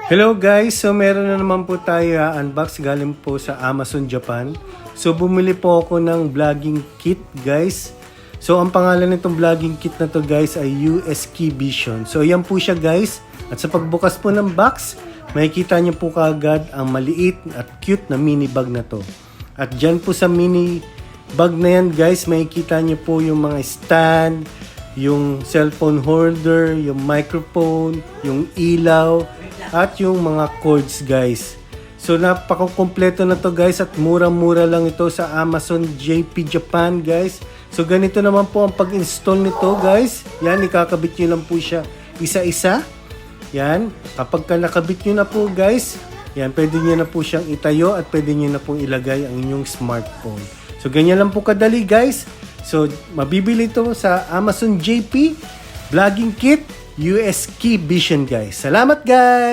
Hello guys, so meron na naman po tayo unbox galing po sa Amazon Japan. So bumili po ako ng vlogging kit guys. So ang pangalan nitong vlogging kit na to guys ay USK Vision. So yan po siya guys. At sa pagbukas po ng box, makikita niyo po kaagad ang maliit at cute na mini bag na to. At dyan po sa mini bag na yan guys, makikita niyo po yung mga stand, yung cellphone holder, yung microphone, yung ilaw, at yung mga cords guys. So napaka-kompleto na to guys at murang-mura lang ito sa Amazon JP Japan guys. So ganito naman po ang pag-install nito guys. Yan, ikakabit nyo lang po siya isa-isa. Yan, kapag ka nakabit nyo na po guys, yan, pwede nyo na po siyang itayo at pwede nyo na pong ilagay ang inyong smartphone. So ganyan lang po kadali guys. So mabibili ito sa Amazon JP Vlogging Kit USK Vision guys. Salamat guys!